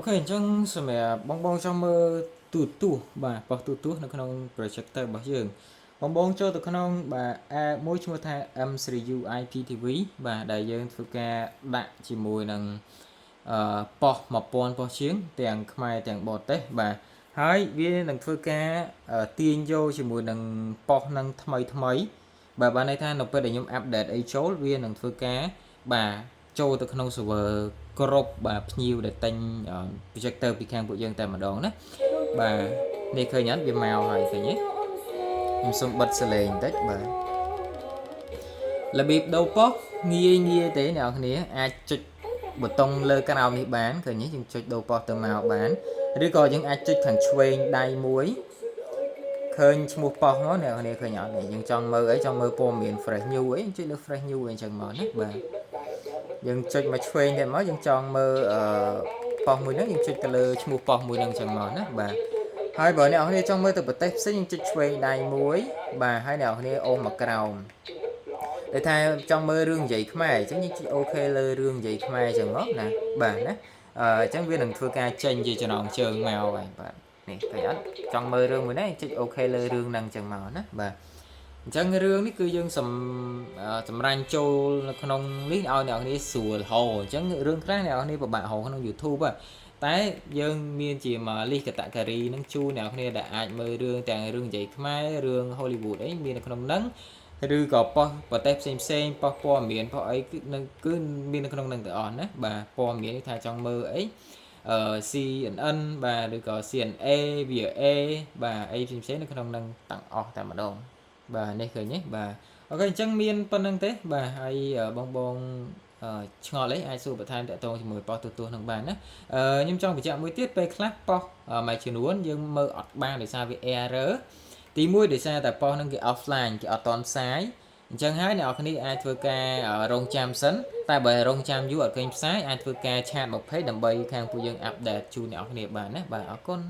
Ok អញ្ចឹងសម្រាប់បងចង់មើលទូរទស្សន៍បាទប៉ុស្តិ៍ទូរទស្សន៍នៅក្នុង projector របស់យើងបងចូលទៅក្នុងបាទ app មួយឈ្មោះថា M3U IPTV បាទដែលយើងធ្វើការដាក់ជាមួយនឹងប៉ុស្តិ៍1000ប៉ុស្តិ៍ជាងទាំងខ្មែរទាំងបរទេសបាទហើយវានឹងធ្វើការទាញយកជាមួយនឹងប៉ុស្តិ៍នឹងថ្មីបាទបានន័យថានៅពេលដែលខ្ញុំ update អីចូលវានឹងធ្វើការបាទចូលទៅក្នុង server គ្រប់បាទភ្ញៀវដែលទិញ projector ពីខាងពួកយើងតែម្ដងណាបាទនេះឃើញអត់វាមកហើយឃើញទេខ្ញុំសុំបិទសលេងបន្តិចបាទរបៀបដូរប៉ុស្តិ៍ងាយទេអ្នកនរគ្នាអាចចុចប៊ូតុងលើក្រោមនេះបានឃើញទេយើងចុចដូរប៉ុស្តិ៍ទៅមកបានឬក៏យើងអាចចុចខាងឆ្វេងដៃមួយឃើញឈ្មោះប៉ុស្តិ៍មកអ្នកនរគ្នាឃើញអត់យើងចង់មើលអីចង់មើលព័ត៌មាន fresh new អីចុចលើ fresh new អីអញ្ចឹងមកណាបាទយើងចុចមកឆ្វេងទៀតមកយើងចង់មើលប៉ុស្តិ៍មួយហ្នឹងយើងចុចទៅលើឈ្មោះប៉ុស្តិ៍មួយហ្នឹងអញ្ចឹងមកណាបាទហើយបើអ្នកនរគ្នាចង់មើលទៅប្រទេសផ្សេងយើងចុចឆ្វេងដៃមួយបាទហើយអ្នកនរគ្នាអូសមកក្រោមតែថាចង់មើលរឿងនិយាយខ្មែរអញ្ចឹងយើងចុចអូខេលើរឿងនិយាយខ្មែរអញ្ចឹងមកណាបាទណាអញ្ចឹងវានឹងធ្វើការចេញជាចំណងជើងមកហើយបាទនេះឃើញអត់ចង់មើលរឿងមួយណាចុចអូខេលើរឿងហ្នឹងអញ្ចឹងមកណាបាទអញ្ចឹងរឿងនេះគឺយើងសម្រាញ់ចូលនៅក្នុងនេះឲ្យអ្នកនរស្រួលហៅអញ្ចឹងរឿងខ្លះអ្នកនរពិបាកហៅក្នុង YouTube តែយើងមានជាមក list category ហ្នឹងជួអ្នកនរដែលអាចមើលរឿងទាំងរឿងនិយាយខ្មែររឿង Hollywood អីមាននៅក្នុងហ្នឹងឬក៏ប៉ុស្តិ៍ប្រទេសផ្សេងប៉ុស្តិ៍ព័ត៌មានប៉ុស្តិ៍អីគឺមាននៅក្នុងហ្នឹងទាំងអស់ណាបាទព័ត៌មានថាចង់មើលអីCNN បាទឬក៏ CNA VOA បាទអីផ្សេងនៅក្នុងហ្នឹងទាំងអស់តែម្ដងបាទនេះឃើញទេបាទអូខេអញ្ចឹងមានប៉ុណ្្នឹងទេបាទហើយបងឆ្ងល់អីអាចសួរបន្ថែមតាក់ទងជាមួយប៉ុស្តិ៍ទូរទស្សន៍នឹងបានណាខ្ញុំចង់បញ្ជាក់មួយទៀតពេលខ្លះប៉ុស្តិ៍មួយចំនួនយើងមើលអត់បានដោយសារវា error ទី1ដោយសារតែប៉ុស្តិ៍ហ្នឹងគេ offline គេអត់តន់ផ្សាយអញ្ចឹងហើយអ្នកនរគ្នាអាចធ្វើការរងចាំសិនតែបើរងចាំយូរអត់ឃើញផ្សាយអាចធ្វើការឆាតមក page ដើម្បីខាងពួកយើង update ជូនអ្នកនរគ្នាបានណាបាទអរគុណ